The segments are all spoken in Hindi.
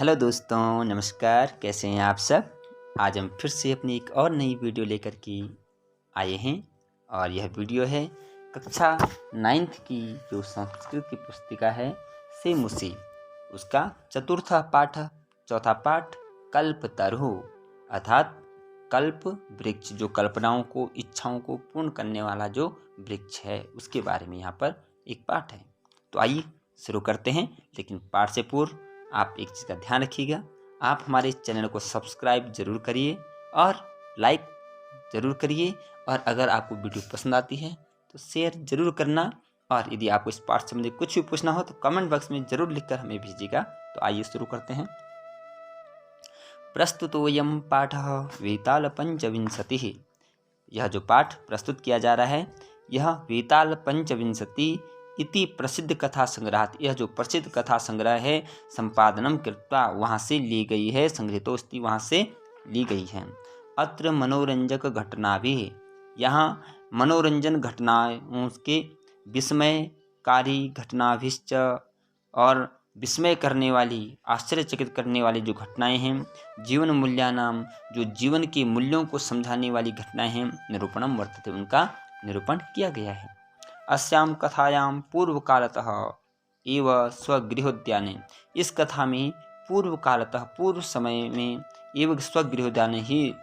हेलो दोस्तों, नमस्कार। कैसे हैं आप सब। आज हम फिर से अपनी एक और नई वीडियो लेकर के आए हैं और यह वीडियो है कक्षा 9th की जो संस्कृत की पुस्तिका है सेम उसी उसका चतुर्थ पाठ, चौथा पाठ कल्पतरु अर्थात कल्प वृक्ष, जो कल्पनाओं को, इच्छाओं को पूर्ण करने वाला जो वृक्ष है उसके बारे में यहाँ पर एक पाठ है। तो आइए शुरू करते हैं। लेकिन पाठ से पूर्व आप एक चीज़ का ध्यान रखिएगा, आप हमारे चैनल को सब्सक्राइब जरूर करिए और लाइक जरूर करिए, और अगर आपको वीडियो पसंद आती है तो शेयर जरूर करना। और यदि आपको इस पाठ संबंधी कुछ भी पूछना हो तो कमेंट बॉक्स में जरूर लिखकर हमें भेजिएगा। तो आइए शुरू करते हैं। प्रस्तुतोऽयं पाठः वेताल पंचविंशतिः। यह जो पाठ प्रस्तुत किया जा रहा है यह वेताल पंचविंशति इति प्रसिद्ध कथा संग्रह, यह जो प्रसिद्ध कथा संग्रह है संपादनम कृत्वा वहाँ से ली गई है, संग्रहितोस्ति वहाँ से ली गई है। अत्र मनोरंजक घटना भी, यहाँ मनोरंजन घटनाओं के, विस्मयकारी घटनाभिश्च, और विस्मय करने वाली, आश्चर्यचकित करने वाली जो घटनाएं हैं, जीवन मूल्यानाम, जो जीवन के मूल्यों को समझाने वाली घटनाएं हैं, निरूपणम वर्तते, उनका निरूपण किया गया है। अस्याम कथायाम पूर्व कालतः एव स्वगृहोद्याने, इस कथा में पूर्व कालतः, पूर्व समय में, एवं स्वगृहोद्यान ही,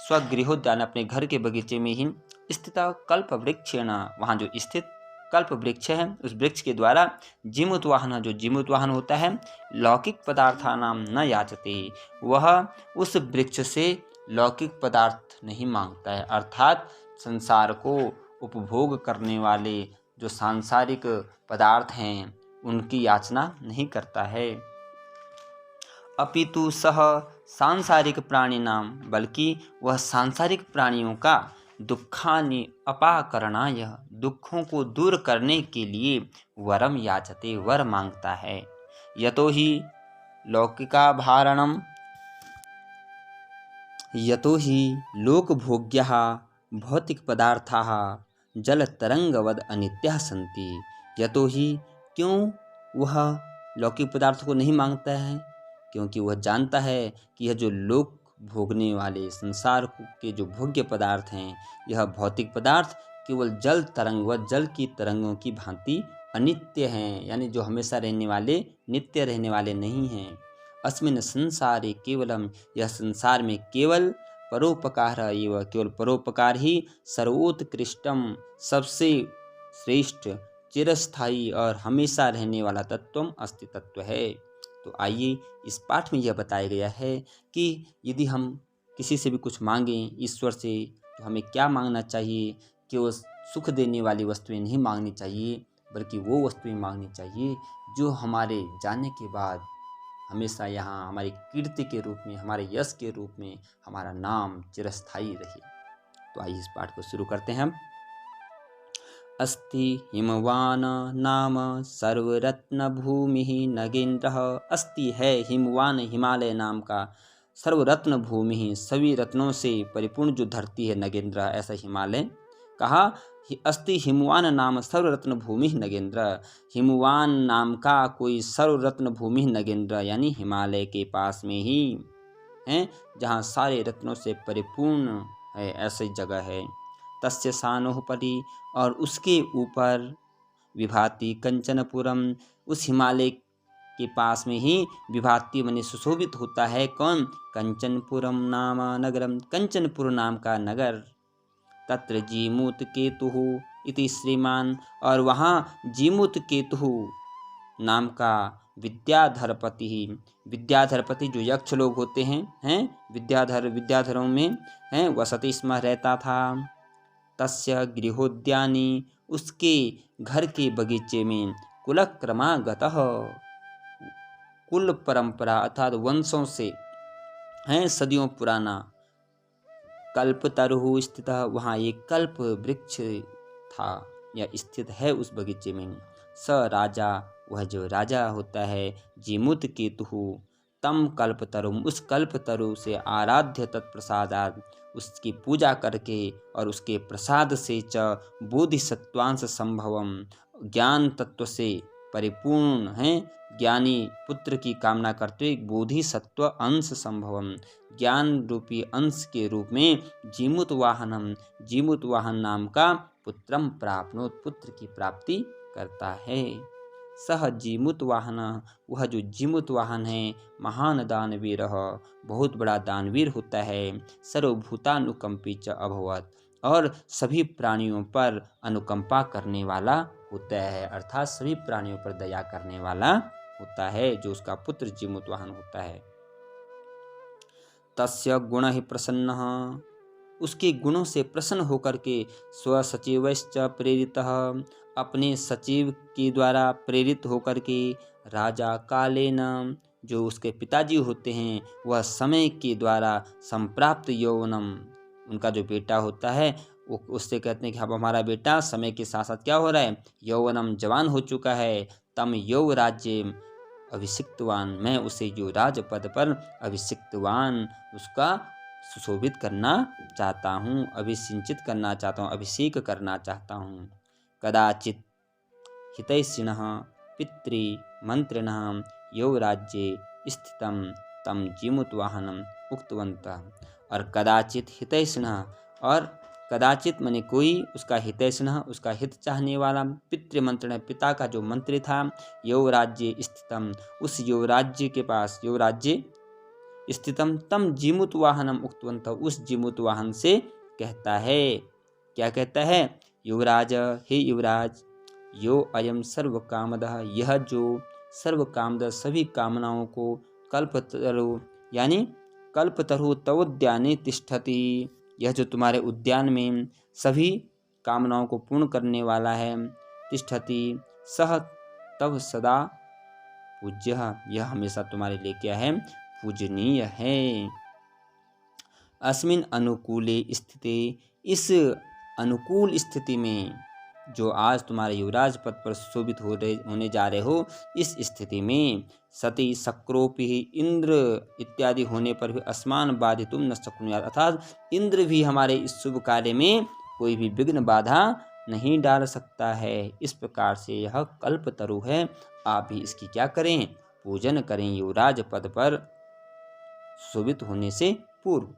स्वगृहोद्यान अपने घर के बगीचे में ही, स्थित कल्प वृक्षेण, वहाँ जो स्थित कल्प वृक्ष है उस वृक्ष के द्वारा जीमूत वाहन, जो जीमूत वाहन होता है, लौकिक पदार्थानाम न याचते, वह उस वृक्ष से लौकिक पदार्थ नहीं मांगता है, अर्थात संसार को उपभोग करने वाले जो सांसारिक पदार्थ हैं उनकी याचना नहीं करता है। अपितु सह सांसारिक प्राणी नाम, बल्कि वह सांसारिक प्राणियों का दुखानि अपाकरणाय, दुखों को दूर करने के लिए वरम याचते, वर मांगता है। यतो ही लौकिकाभारणम, यतो ही लोकभोग्याः भौतिक पदार्थाः जल तरंगवद अनित्याः सन्ति। यतो ही, क्यों वह लौकिक पदार्थ को नहीं मांगता है, क्योंकि वह जानता है कि यह जो लोक भोगने वाले संसार के जो भोग्य पदार्थ हैं, यह भौतिक पदार्थ केवल जल तरंग व जल की तरंगों की भांति अनित्य हैं, यानी जो हमेशा रहने वाले, नित्य रहने वाले नहीं हैं। अस्मिन् संसारे केवलम, यह संसार में केवल परोपकार एवं, केवल परोपकार ही सर्वोत्कृष्टम, सबसे श्रेष्ठ, चिरस्थायी और हमेशा रहने वाला तत्वम अस्ति, तत्व है। तो आइए इस पाठ में यह बताया गया है कि यदि हम किसी से भी कुछ मांगें ईश्वर से, तो हमें क्या मांगना चाहिए, कि वो सुख देने वाली वस्तुएं नहीं मांगनी चाहिए, बल्कि वो वस्तुएं मांगनी चाहिए जो हमारे जाने के बाद हमेशा यहाँ हमारी कीर्ति के रूप में, हमारे यश के रूप में हमारा नाम चिरस्थायी रहे। तो आइए इस पाठ को शुरू करते हैं हम। अस्ति हिमवान नाम सर्वरत्न भूमि नगेन्द्रः, अस्ति है हिमवान, हिमालय नाम का, सर्वरत्न भूमि, सभी रत्नों से परिपूर्ण जो धरती है, नगेंद्र, ऐसा हिमालय कहा। अस्ति हिमवान नाम सर्वरत्न भूमि नगेंद्र, हिमवान नाम का कोई सर्वरत्न भूमि नगेंद्र, यानी हिमालय के पास में ही है जहाँ सारे रत्नों से परिपूर्ण है, ऐसी जगह है। तस्य सानोपरि, और उसके ऊपर, विभाति कंचनपुरम, उस हिमालय के पास में ही विभाति माने सुशोभित होता है, कौन, कंचनपुरम नाम नगरम, कंचनपुर नाम का नगर। तत्र जीमूत केतुः इति श्रीमान, और वहाँ जीमूत केतुः नाम का विद्याधरपति, विद्याधरपति जो यक्ष लोग होते हैं विद्याधर, विद्याधरों में हैं, वसति स्म, रहता था। तस्य गृहोद्यानी, उसके घर के बगीचे में, कुलक्रमागतः, कुल परंपरा अर्थात वंशों से हैं, सदियों पुराना, कल्पतरु स्थित, वहाँ एक कल्प वृक्ष था या स्थित है उस बगीचे में। स राजा, वह जो राजा होता है, जीमूत केतु, तम कल्पतरुम, उस कल्पतरु से आराध्य तत्प्रसादात्, उसकी पूजा करके और उसके प्रसाद से च बोधिसत्वांश संभवम, ज्ञान तत्व से परिपूर्ण हैं, ज्ञानी पुत्र की कामना करते बोधिसत्व अंश संभवम, ज्ञान रूपी अंश के रूप में जीमूत वाहन नाम का पुत्रम प्राप्नोत, पुत्र की प्राप्ति करता है। सह जीमूत वाहन, वह जो जीमूत वाहन है, महान दानवीर, बहुत बड़ा दानवीर होता है। सर्वभूतानुकंपी च अभवत, और सभी प्राणियों पर अनुकंपा करने वाला होता है, अर्थात सभी प्राणियों पर दया करने वाला होता है, जो उसका पुत्र जीमूत वाहन होता है। तस्य गुण ही प्रसन्न, उसके गुणों से प्रसन्न होकर के स्वसचिवश्च प्रेरितः, अपने सचिव के द्वारा प्रेरित होकर के राजा कालेन, जो उसके पिताजी होते हैं, वह समय के द्वारा संप्राप्त यौवनम, उनका जो बेटा होता है वो उससे कहते हैं कि अब हमारा बेटा समय के साथ साथ क्या हो रहा है, यौवनम, जवान हो चुका है। तम यौ राज्य अभिषिक्तवान, मैं उसे युवराज पद पर अभिषिक्तवान, उसका सुशोभित करना चाहता हूँ, अभिसिंचित करना चाहता हूँ, अभिषेक करना चाहता हूँ। कदाचित हितैषिणः पितृमंत्रिणः यौराज्ये स्थितं तम जीमूतवाहनम उक्तवन्तः, और कदाचित हितैषिणः, और कदाचित माने कोई, उसका हितैषिणः, उसका हित चाहने वाला, पितृमंत्रिण, पिता का जो मंत्री था, यौराज्ये स्थितम, उस युवराज्य के पास, युवराज्य स्थितम तम जीमूत वाहनम उक्तवंत, उस जीमूत वाहन से कहता है, क्या कहता है, युवराज, हे युवराज, यो अयम सर्व कामदः, यह जो सर्व कामदः, सभी कामनाओं को, कल्पतरु यानी कल्पतरु तवोद्याने तिष्ठति, यह जो तुम्हारे उद्यान में सभी कामनाओं को पूर्ण करने वाला है, तिष्ठति, सह तव सदा पूज्य, यह हमेशा तुम्हारे लिए क्या है, पूजनीय है। अस्मिन अनुकूले स्थिते, इस अनुकूल स्थिति में, जो आज तुम्हारे युवराज पद पर सुशोभित होने जा रहे हो, इस स्थिति में सती शक्रोपि इंद्र इत्यादि होने पर भी अस्मान बाधितुम न शक्नुयात्, अर्थात इंद्र भी हमारे इस शुभ कार्य में कोई भी विघ्न बाधा नहीं डाल सकता है। इस प्रकार से यह कल्पतरु है, आप भी इसकी क्या करें, पूजन करें, युवराज पद पर सुशोभित होने से पूर्व।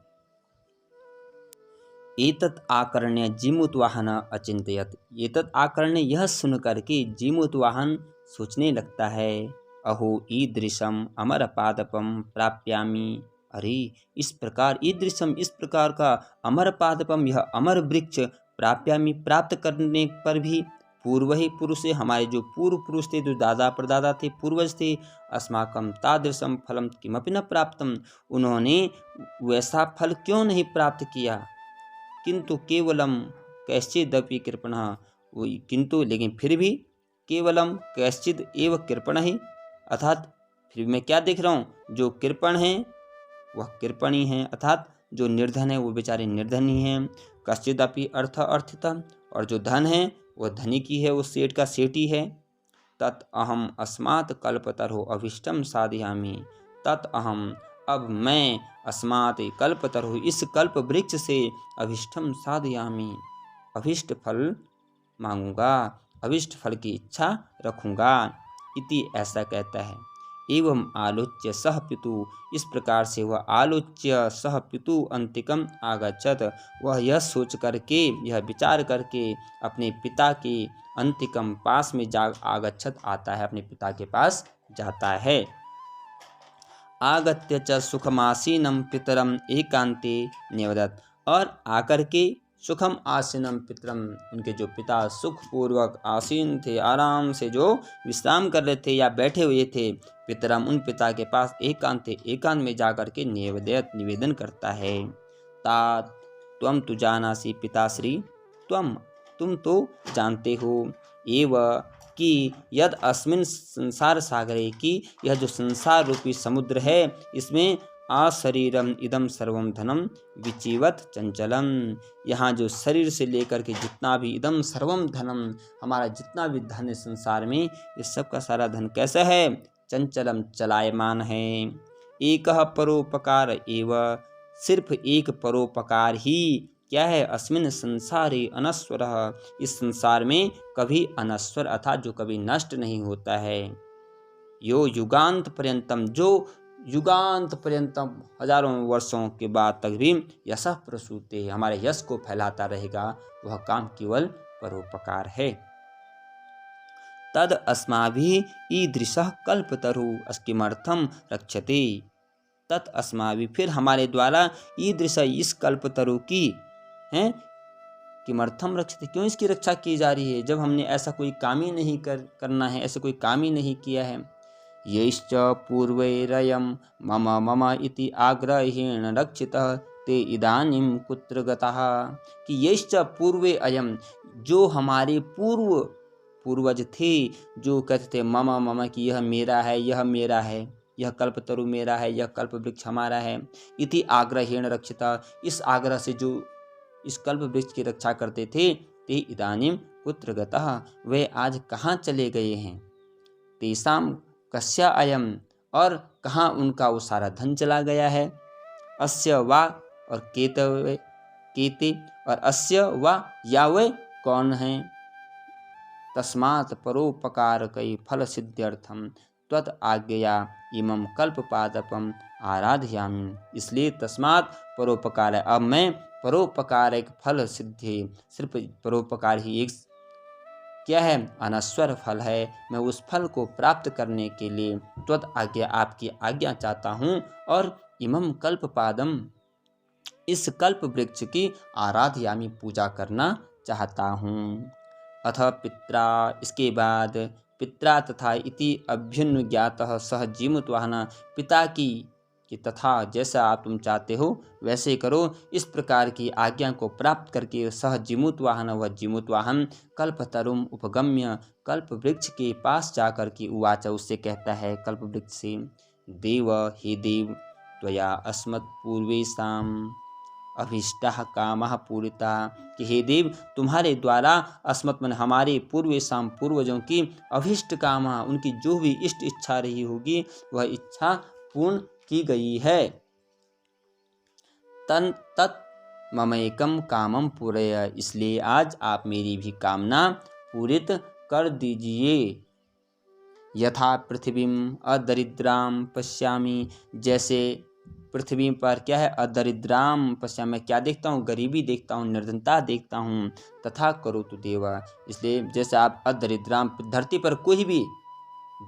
एतत् आकर्ण्य जीमूतवाहन अचिंतयत्, एतत् आकर्ण्य, यह सुन करके जीमूतवाहन सोचने लगता है, अहो ईदृशम अमर पादपम प्राप्यामि, अरे इस प्रकार, ईदृशम, इस प्रकार का, अमर पादपम, यह अमर वृक्ष, प्राप्यामि, प्राप्त करने पर भी, पूर्व ही पुरुष है, हमारे जो पूर्व पुरुष थे, जो दादा परदादा थे, पूर्वज थे, अस्माकं तादृशम फलम किमपि न प्राप्तम, उन्होंने वैसा फल क्यों नहीं प्राप्त किया, किंतु केवलम कैश्चिदपि कृपणः, किंतु लेकिन फिर भी, केवलम कैश्चिद एव कृपण ही, अर्थात फिर मैं क्या देख रहा हूँ, जो कृपण हैं वह कृपण ही हैं, अर्थात जो निर्धन है वो बेचारे निर्धन ही हैं। कश्चिदपि अर्थ अर्थतः, और जो धन है वह धनी की है, वो सेठ का सेठ ही है। तत् अहम अस्मात् कल्पतरो अभिष्टम साधयामि, तत् अहम, अब मैं, अस्मात् कल्पतरो, इस कल्प वृक्ष से, अभिष्टम साधयामि, अभिष्ट फल मांगूंगा, अभिष्ट फल की इच्छा रखूंगा, इति ऐसा कहता है। एवं आलोच्य सह पितु, इस प्रकार से वह आलोच्य सह पितु अंतिकम आगच्छत, वह यह सोच करके, यह विचार करके अपने पिता के अंतिकम पास में आगच्छत आता है, अपने पिता के पास जाता है। आगत्य च सुखमासीनम पितरम एकांते न्यवदत्, और आकर के सुखम आसीनम पितरम, उनके जो पिता सुखपूर्वक आसीन थे, आराम से जो विश्राम कर रहे थे या बैठे हुए थे, पितरम, उन पिता के पास एकांते, एकांत में जाकर के निवेदयत, निवेदन करता है। तात त्वम तु जानासि पिताश्री, तुम तो जानते हो, एव कि यद अस्मिन् संसार सागरे, की यह जो संसार रूपी समुद्र है, इसमें आशरीरम इदम सर्वम धनम विचिवत चंचलम, यहाँ जो शरीर से लेकर के जितना भी, इदम सर्वम धनम, हमारा जितना भी धन है संसार में, इस सब का सारा धन कैसा है, चंचलम, चलायमान है। एक परोपकार एव, सिर्फ एक परोपकार ही क्या है, अस्मिन् संसारे अनश्वर, इस संसार में कभी अनश्वर, अर्थात जो कभी नष्ट नहीं होता है। यो युगांत पर्यंतम, जो युगांत पर्यंतम हजारों वर्षों के बाद तक भी यश प्रसूते, हमारे यश को फैलाता रहेगा, वह काम केवल परोपकार है। तद अस्माभिः ईदृशः कल्पतरु किमर्थम रक्षते, तत् अस्माभिः, फिर हमारे द्वारा ईदृश, इस कल्पतरु की हैं किमर्थम रक्षते, क्यों इसकी रक्षा की जा रही है, जब हमने ऐसा कोई काम ही नहीं करना है, ऐसा कोई काम ही नहीं किया है। यैश्च पूर्वैरयं मम मम इति आग्रहेण रक्षितः ते इदानीं कुत्र गतः, कि यैश्च पूर्वे अयम, जो हमारे पूर्वज थे, जो कहते थे मम मम, कि यह मेरा है, यह मेरा है, यह कल्पतरु मेरा है, यह कल्प वृक्ष हमारा है। इति आग्रहेण रक्षिता, इस आग्रह से जो इस कल्प वृक्ष की रक्षा करते थे, ते इदानीं कुत्र गतः, वे आज कहाँ चले गए हैं। तेषां कस्या अयम, और कहाँ उनका वो सारा धन चला गया है। अस्य वा, और केते, और अस्य वा, या वे कौन हैं। तस्मात् परोपकारकै फल सिद्ध्यर्थम त्वत् आज्ञया इमं कल्पपादपम आराधयामि, इसलिए तस्मात् परोपकार है, अब मैं परोपकार एक फल सिद्धि, सिर्फ परोपकार ही एक क्या है, अनश्वर फल है, मैं उस फल को प्राप्त करने के लिए त्वत् आज्ञा, आपकी आज्ञा चाहता हूँ, और इमं कल्पपादम, इस कल्प वृक्ष की आराधयामि, पूजा करना चाहता हूँ। अथ पित्रा, इसके बाद पित्रा तथा इति अभ्युन्ज्ञातः सह जीमूतवाहन, पिता की कि तथा जैसा आप तुम चाहते हो वैसे करो, इस प्रकार की आज्ञा को प्राप्त करके सह जीमूतवाहन, वह जीमूतवाहन कल्पतरुम उपगम्य, कल्प वृक्ष के पास जाकर के उवाच, उससे कहता है कल्प वृक्ष से, देव, हे देव, त्वया अस्मत् पूर्वेषाम् अभीष्टः कामः पूरिता, कि हे देव, तुम्हारे द्वारा अस्मत् मन हमारे पूर्वेषाम, पूर्वजों की अभीष्ट काम, उनकी जो भी इष्ट इच्छा रही होगी वह इच्छा पूर्ण की गई है। तत् ममैकम कामम पूरय, इसलिए आज आप मेरी भी कामना पूरित कर दीजिए। यथा पृथ्वीम अदरिद्राम पश्यामि, जैसे पृथ्वी पर क्या है, अदरिद्राम पश्यामि, मैं क्या देखता हूँ, गरीबी देखता हूँ, निर्धनता देखता हूँ। तथा करोतु देवा, इसलिए जैसे आप अदरिद्राम, धरती पर कोई भी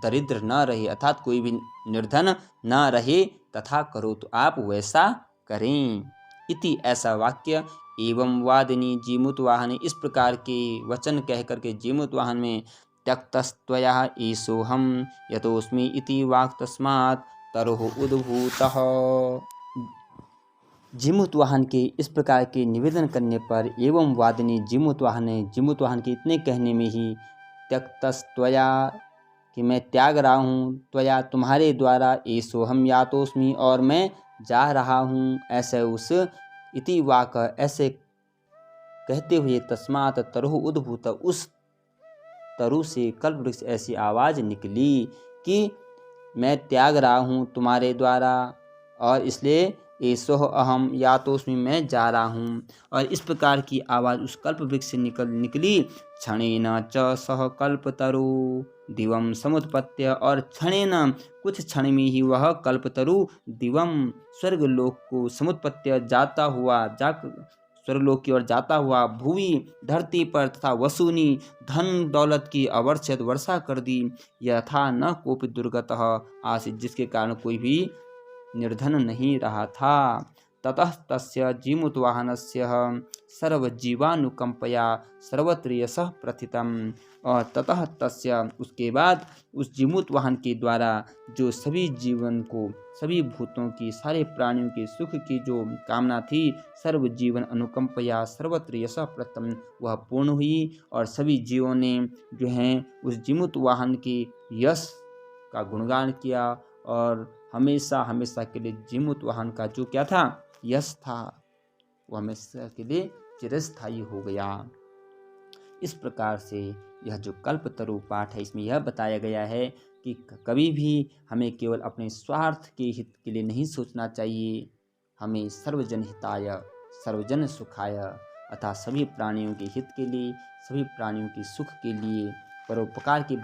दरिद्र न रहे, अर्थात कोई भी निर्धन न रहे, तथा करो, तो आप वैसा करें। इति, ऐसा वाक्य, एवं वादिनी जीमूतवाहन, इस प्रकार के वचन कह करके जीमूतवाहन में त्यक्तस्त्वया ईशोहम यतोस्मि इति वाक् तस्मात् तरोह उद्भूतः। जीमूतवाहन के इस प्रकार के निवेदन करने पर एवं वादिनी जीमूतवाहन ने, जीमूतवाहन के इतने कहने में ही, त्यक्तस्त्वया, कि मैं त्याग रहा हूँ, त्वया, तुम्हारे द्वारा, एसोहम यातोस्मि, और मैं जा रहा हूँ, ऐसे उस इति वाक, ऐसे कहते हुए तस्मात् तरुः उद्भूत, उस तरु से कल्प वृक्ष ऐसी आवाज़ निकली कि मैं त्याग रहा हूँ तुम्हारे द्वारा, और इसलिए एसोह अहम यातोस्मि, मैं जा रहा हूँ। और इस प्रकार की आवाज़ उस कल्प वृक्ष से निकली। क्षणेन च सह कल्पतरु दिवम समुत्पत्य, और क्षणेन, कुछ क्षण में ही वह कल्पतरु दिवम, स्वर्गलोक को, समुत्पत्य, जाता हुआ, स्वर्गलोक की ओर जाता हुआ, भूवि, धरती पर, तथा वसूनी, धन दौलत की अवर्षद वर्षा कर दी। यथा न कोपि दुर्गतः आसीत्, जिसके कारण कोई भी निर्धन नहीं रहा था। ततः तस्य जीमूतवाहनस्य सर्वजीवानुकंपया सर्वत्र यशः प्रथितम्, और ततः तस्य, उसके बाद उस जीमूतवाहन के द्वारा जो सभी जीवन को, सभी भूतों की, सारे प्राणियों के सुख की जो कामना थी, सर्व जीवन अनुकंपया सर्वत्र यशः प्रथम, वह पूर्ण हुई, और सभी जीवों ने जो हैं उस जीमूतवाहन के यश का गुणगान किया, और हमेशा हमेशा के लिए जीमूतवाहन का जो क्या था, यश था, वो हमेशा के लिए चिरस्थायी हो गया। इस प्रकार से यह जो कल्पतरु पाठ है, इसमें यह बताया गया है कि कभी भी हमें केवल अपने स्वार्थ के हित के लिए नहीं सोचना चाहिए, हमें सर्वजन हिताय सर्वजन सुखाय, अर्थात सभी प्राणियों के हित के लिए, सभी प्राणियों के सुख के लिए परोपकार की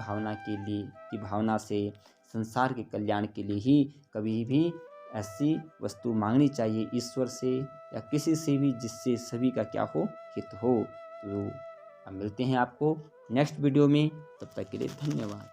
भावना से संसार के कल्याण के लिए ही कभी भी ऐसी वस्तु मांगनी चाहिए ईश्वर से या किसी से भी, जिससे सभी का क्या हो, हित हो। तो अब मिलते हैं आपको नेक्स्ट वीडियो में, तब तक के लिए धन्यवाद।